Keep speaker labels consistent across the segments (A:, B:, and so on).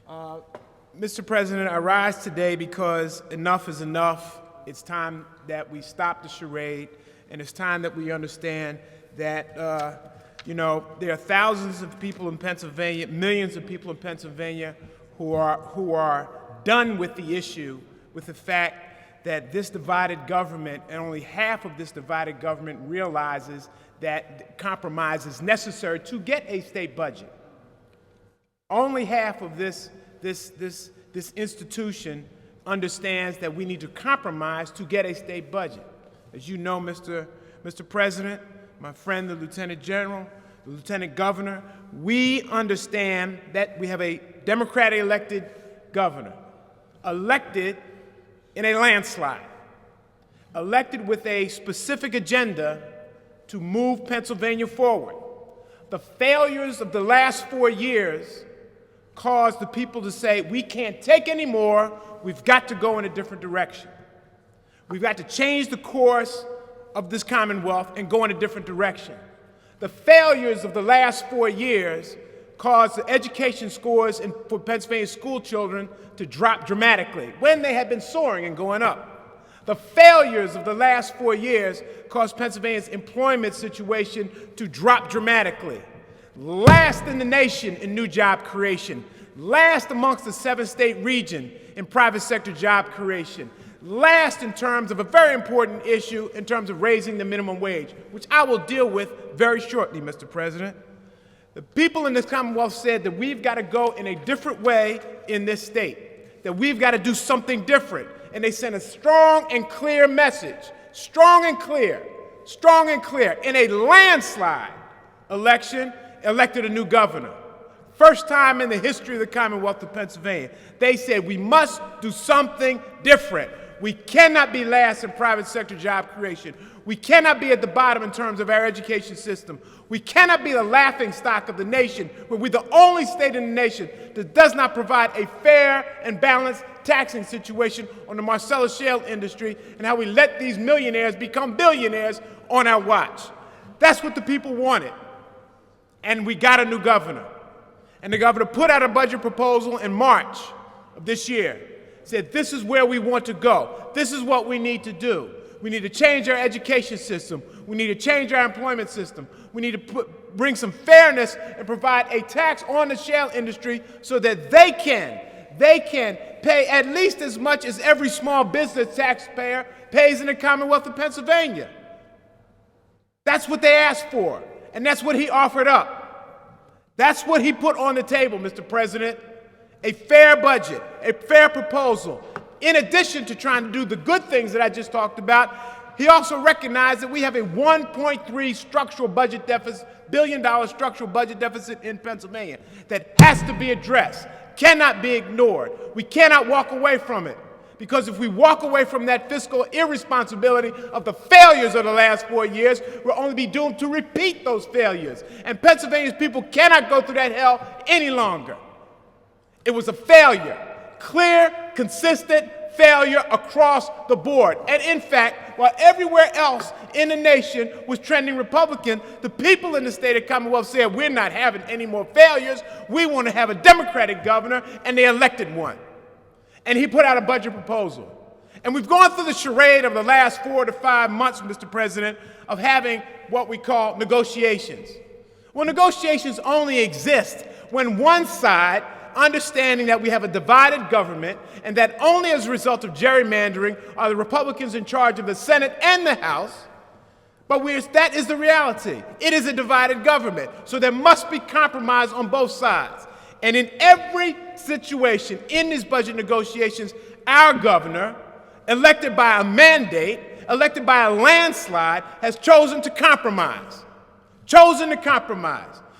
A: Mr. President, I rise today because enough is enough. It's time that we stop the charade, and it's time that we understand that, there are thousands of people in Pennsylvania, millions of people in Pennsylvania who are done with the issue, with the fact that this divided government, and only half of this divided government realizes that compromise is necessary to get a state budget. Only half of this institution understands that we need to compromise to get a state budget. As you know, Mr. President, my friend, the Lieutenant General, the Lieutenant Governor, we understand that we have a democratically elected governor, elected in a landslide, elected with a specific agenda to move Pennsylvania forward. The failures of the last 4 years caused the people to say, we can't take any more, we've got to go in a different direction. We've got to change the course of this Commonwealth and go in a different direction. The failures of the last 4 years caused the education scores for Pennsylvania school children to drop dramatically when they had been soaring and going up. The failures of the last 4 years caused Pennsylvania's employment situation to drop dramatically. Last in the nation in new job creation, last amongst the 7-state region in private sector job creation, last in terms of a very important issue in terms of raising the minimum wage, which I will deal with very shortly, Mr. President. The people in this Commonwealth said that we've got to go in a different way in this state, that we've got to do something different. And they sent a strong and clear message, strong and clear, in a landslide election, elected a new governor. First time in the history of the Commonwealth of Pennsylvania. They said we must do something different. We cannot be last in private sector job creation. We cannot be at the bottom in terms of our education system. We cannot be the laughingstock of the nation, where we're the only state in the nation that does not provide a fair and balanced taxing situation on the Marcellus Shale industry, and how we let these millionaires become billionaires on our watch. That's what the people wanted. And we got a new governor. And the governor put out a budget proposal in March of this year. Said, this is where we want to go. This is what we need to do. We need to change our education system. We need to change our employment system. We need to bring some fairness and provide a tax on the shale industry so that they can pay at least as much as every small business taxpayer pays in the Commonwealth of Pennsylvania. That's what they asked for, and that's what he offered up. That's what he put on the table, Mr. President. A fair budget, a fair proposal. In addition to trying to do the good things that I just talked about, he also recognized that we have a $1.3 billion structural budget deficit in Pennsylvania that has to be addressed, cannot be ignored. We cannot walk away from it. Because if we walk away from that fiscal irresponsibility of the failures of the last 4 years, we'll only be doomed to repeat those failures. And Pennsylvania's people cannot go through that hell any longer. It was a failure, clear, consistent failure across the board. And in fact, while everywhere else in the nation was trending Republican, the people in the state of Commonwealth said, we're not having any more failures. We want to have a Democratic governor, and they elected one. And he put out a budget proposal. And we've gone through the charade of the last 4 to 5 months, Mr. President, of having what we call negotiations. Well, negotiations only exist when one side, understanding that we have a divided government and that only as a result of gerrymandering are the Republicans in charge of the Senate and the House, but that is the reality. It is a divided government, so there must be compromise on both sides. And in every situation in these budget negotiations, our governor, elected by a mandate, elected by a landslide, has chosen to compromise.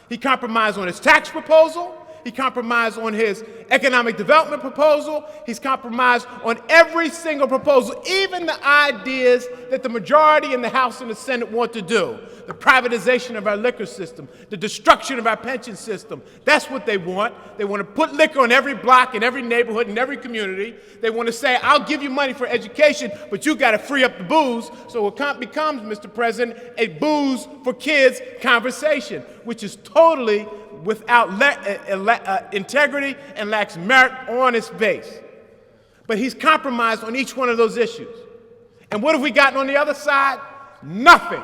A: He compromised on his tax proposal. He compromised on his economic development proposal. He's compromised on every single proposal, even the ideas that the majority in the House and the Senate want to do. The privatization of our liquor system, the destruction of our pension system. That's what they want. They want to put liquor on every block, in every neighborhood, in every community. They want to say, I'll give you money for education, but you got to free up the booze. So it becomes, Mr. President, a booze for kids conversation, which is totally without integrity and lacks merit on its base. But he's compromised on each one of those issues. And what have we gotten on the other side? Nothing.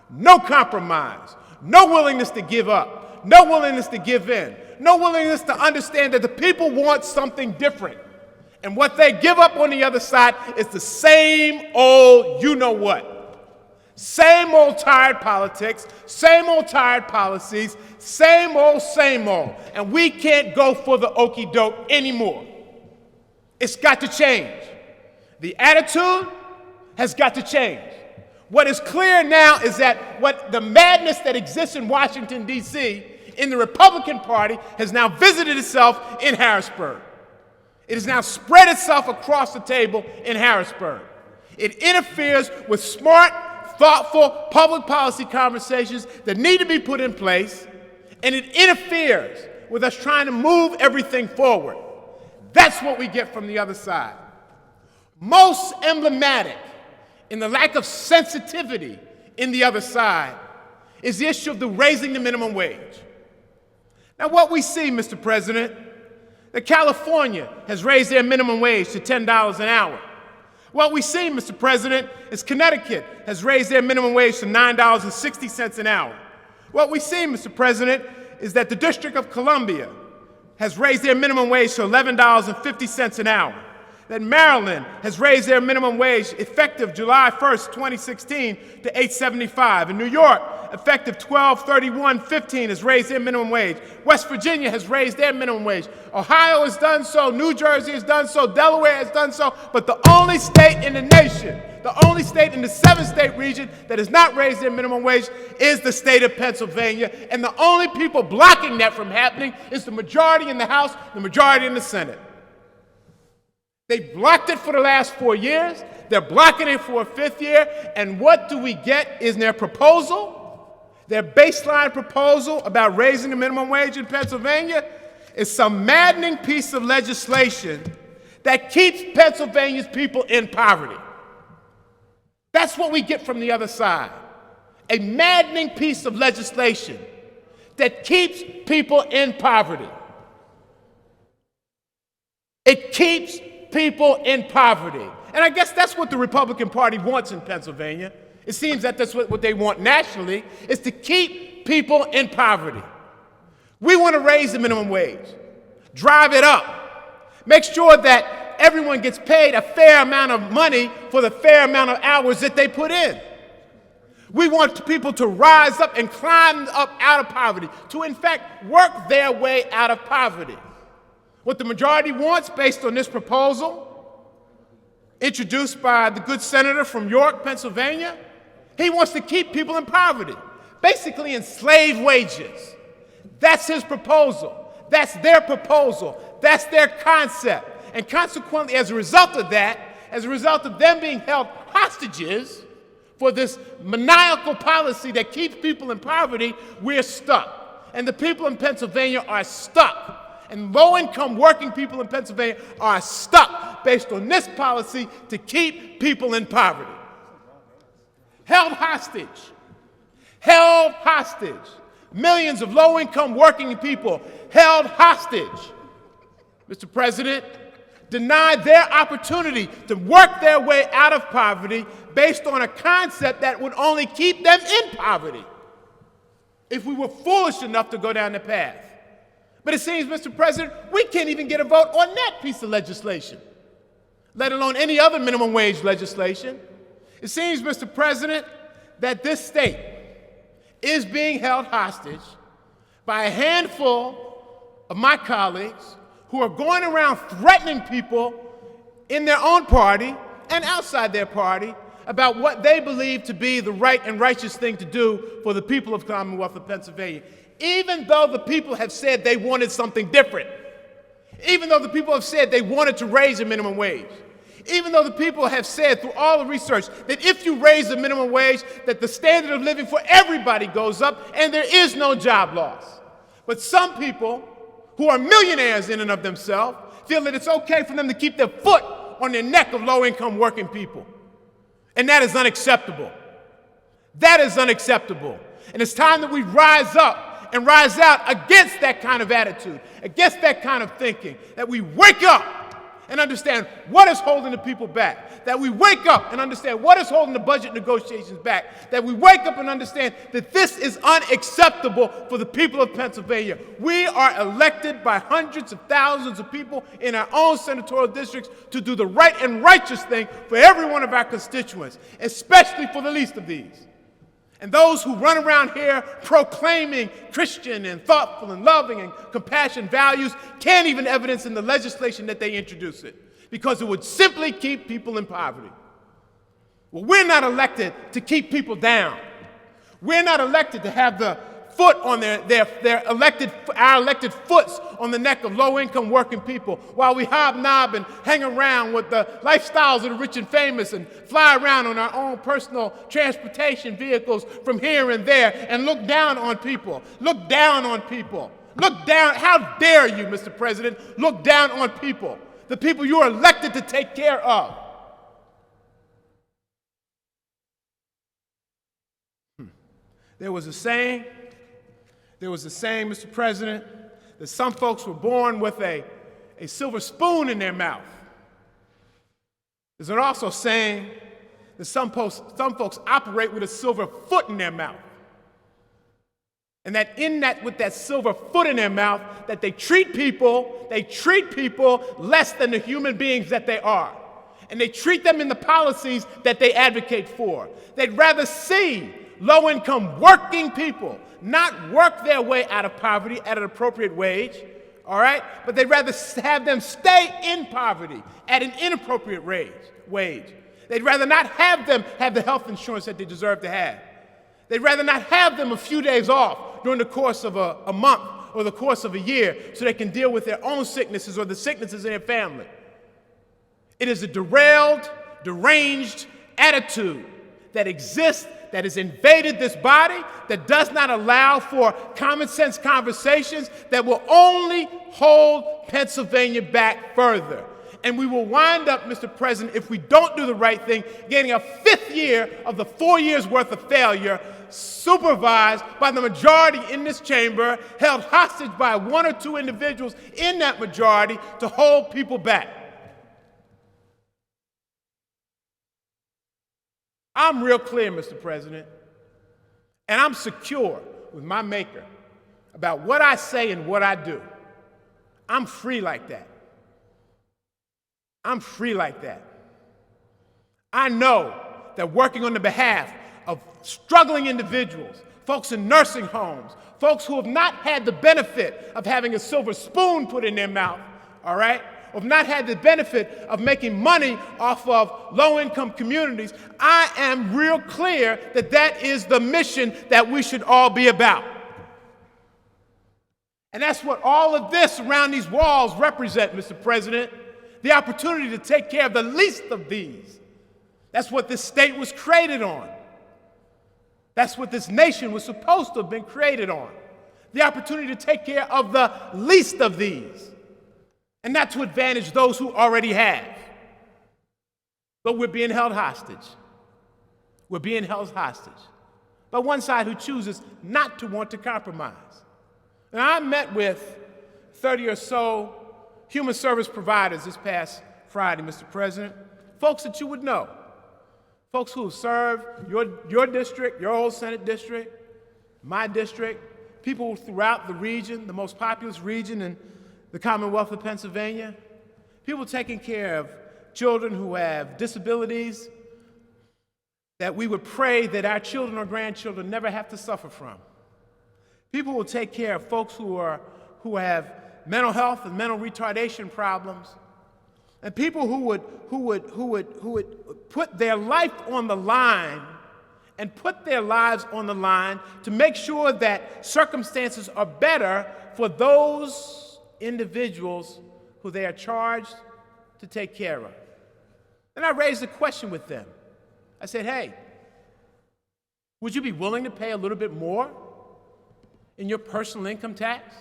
A: No compromise. No willingness to give up. No willingness to give in. No willingness to understand that the people want something different. And what they give up on the other side is the same old you-know-what. Same old tired politics, same old tired policies, same old, same old. And we can't go for the okey doke anymore. It's got to change. The attitude has got to change. What is clear now is that what the madness that exists in Washington, D.C., in the Republican Party has now visited itself in Harrisburg. It has now spread itself across the table in Harrisburg. It interferes with smart, thoughtful public policy conversations that need to be put in place, and it interferes with us trying to move everything forward. That's what we get from the other side. Most emblematic in the lack of sensitivity in the other side is the issue of the raising the minimum wage. Now, what we see, Mr. President, that California has raised their minimum wage to $10 an hour. What we see, Mr. President, is Connecticut has raised their minimum wage to $9.60 an hour. What we see, Mr. President, is that the District of Columbia has raised their minimum wage to $11.50 an hour. That Maryland has raised their minimum wage effective July 1st, 2016 to $8.75. In New York, effective 12/31/15 has raised their minimum wage. West Virginia has raised their minimum wage. Ohio has done so, New Jersey has done so, Delaware has done so, but the only state in the nation, the only state in the 7-state region that has not raised their minimum wage is the state of Pennsylvania, and the only people blocking that from happening is the majority in the House, the majority in the Senate. They blocked it for the last 4 years. They're blocking it for a 5th year. And what do we get in their proposal? Their baseline proposal about raising the minimum wage in Pennsylvania is some maddening piece of legislation that keeps Pennsylvania's people in poverty. That's what we get from the other side. A maddening piece of legislation that keeps people in poverty. It keeps people in poverty. And I guess that's what the Republican Party wants in Pennsylvania. It seems that that's what they want nationally, is to keep people in poverty. We want to raise the minimum wage, drive it up, make sure that everyone gets paid a fair amount of money for the fair amount of hours that they put in. We want people to rise up and climb up out of poverty, to in fact work their way out of poverty. What the majority wants, based on this proposal, introduced by the good senator from York, Pennsylvania, he wants to keep people in poverty, basically enslaved wages. That's his proposal. That's their proposal. That's their concept. And consequently, as a result of that, as a result of them being held hostages for this maniacal policy that keeps people in poverty, we're stuck. And the people in Pennsylvania are stuck. And low-income working people in Pennsylvania are stuck based on this policy to keep people in poverty. Held hostage. Held hostage. Millions of low-income working people held hostage. Mr. President, denied their opportunity to work their way out of poverty based on a concept that would only keep them in poverty if we were foolish enough to go down the path. But it seems, Mr. President, we can't even get a vote on that piece of legislation, let alone any other minimum wage legislation. It seems, Mr. President, that this state is being held hostage by a handful of my colleagues who are going around threatening people in their own party and outside their party about what they believe to be the right and righteous thing to do for the people of the Commonwealth of Pennsylvania. Even though the people have said they wanted something different, even though the people have said they wanted to raise the minimum wage, even though the people have said through all the research that if you raise the minimum wage, that the standard of living for everybody goes up and there is no job loss. But some people who are millionaires in and of themselves feel that it's okay for them to keep their foot on the neck of low-income working people. And that is unacceptable. That is unacceptable. And it's time that we rise up and rise out against that kind of attitude, against that kind of thinking, that we wake up and understand what is holding the people back, that we wake up and understand what is holding the budget negotiations back, that we wake up and understand that this is unacceptable for the people of Pennsylvania. We are elected by hundreds of thousands of people in our own senatorial districts to do the right and righteous thing for every one of our constituents, especially for the least of these. And those who run around here proclaiming Christian and thoughtful and loving and compassionate values can't even evidence in the legislation that they introduce it, because it would simply keep people in poverty. Well, we're not elected to keep people down. We're not elected to have the foot on our elected foots on the neck of low-income working people while we hobnob and hang around with the lifestyles of the rich and famous and fly around on our own personal transportation vehicles from here and there and look down on people. Look down on people. Look down. How dare you, Mr. President, look down on people, the people you are elected to take care of. There was a saying, Mr. President, that some folks were born with a silver spoon in their mouth. There's also saying that some folks operate with a silver foot in their mouth. And that with that silver foot in their mouth, that they treat people less than the human beings that they are. And they treat them in the policies that they advocate for. They'd rather see low-income working people not work their way out of poverty at an appropriate wage, all right? But they'd rather have them stay in poverty at an inappropriate wage. They'd rather not have them have the health insurance that they deserve to have. They'd rather not have them a few days off during the course of a month or the course of a year so they can deal with their own sicknesses or the sicknesses in their family. It is a derailed, deranged attitude that exists, that has invaded this body, that does not allow for common sense conversations, that will only hold Pennsylvania back further. And we will wind up, Mr. President, if we don't do the right thing, getting a 5th year of the 4 years' worth of failure, supervised by the majority in this chamber, held hostage by 1 or 2 individuals in that majority to hold people back. I'm real clear, Mr. President, and I'm secure with my Maker about what I say and what I do. I'm free like that. I'm free like that. I know that working on the behalf of struggling individuals, folks in nursing homes, folks who have not had the benefit of having a silver spoon put in their mouth, all right, or have not had the benefit of making money off of low-income communities, I am real clear that that is the mission that we should all be about. And that's what all of this around these walls represent, Mr. President, the opportunity to take care of the least of these. That's what this state was created on. That's what this nation was supposed to have been created on. The opportunity to take care of the least of these. And not to advantage those who already have. But we're being held hostage. We're being held hostage by one side who chooses not to want to compromise. And I met with 30 or so human service providers this past Friday, Mr. President, folks that you would know, folks who have served your district, your old Senate district, my district, people throughout the region, the most populous region in the Commonwealth of Pennsylvania, people taking care of children who have disabilities that we would pray that our children or grandchildren never have to suffer from. People will take care of folks who have mental health and mental retardation problems, and people who would put their life on the line and put their lives on the line to make sure that circumstances are better for those individuals who they are charged to take care of. And I raised a question with them. I said, hey, would you be willing to pay a little bit more in your personal income tax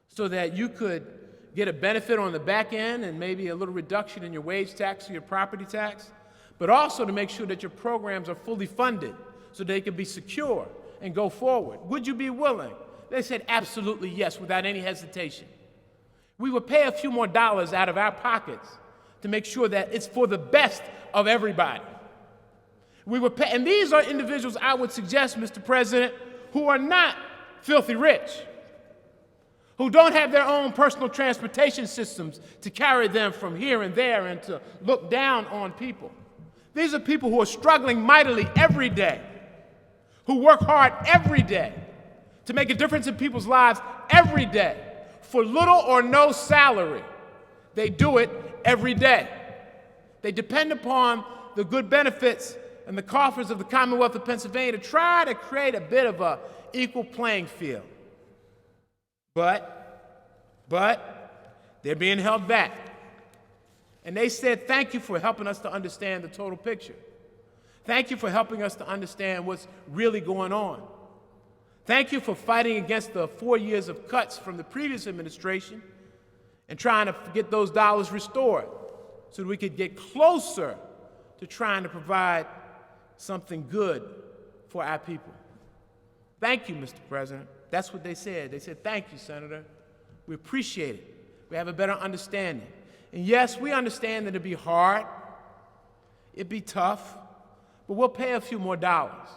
A: so that you could get a benefit on the back end and maybe a little reduction in your wage tax or your property tax, but also to make sure that your programs are fully funded so they can be secure and go forward? Would you be willing They said absolutely yes, without any hesitation. We would pay a few more dollars out of our pockets to make sure that it's for the best of everybody. We would pay, and these are individuals, I would suggest, Mr. President, who are not filthy rich, who don't have their own personal transportation systems to carry them from here and there and to look down on people. These are people who are struggling mightily every day, who work hard every day to make a difference in people's lives every day for little or no salary. They do it every day. They depend upon the good benefits and the coffers of the Commonwealth of Pennsylvania to try to create a bit of an equal playing field. But they're being held back. And they said, thank you for helping us to understand the total picture. Thank you for helping us to understand what's really going on. Thank you for fighting against the 4 years of cuts from the previous administration and trying to get those dollars restored so that we could get closer to trying to provide something good for our people. Thank you, Mr. President. That's what they said. They said, thank you, Senator. We appreciate it. We have a better understanding. And yes, we understand that it'd be hard, it'd be tough, but we'll pay a few more dollars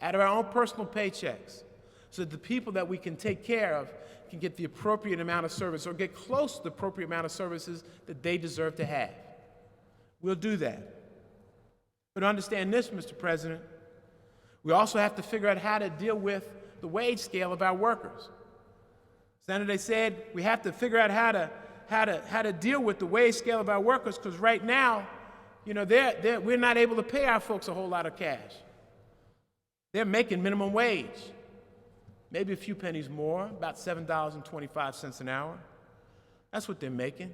A: out of our own personal paychecks so that the people that we can take care of can get the appropriate amount of service or get close to the appropriate amount of services that they deserve to have. We'll do that. But understand this, Mr. President, we also have to figure out how to deal with the wage scale of our workers. Senator, they said we have to figure out how to deal with the wage scale of our workers because right now, you know, we're not able to pay our folks a whole lot of cash. They're making minimum wage, maybe a few pennies more, about $7.25 an hour. That's what they're making.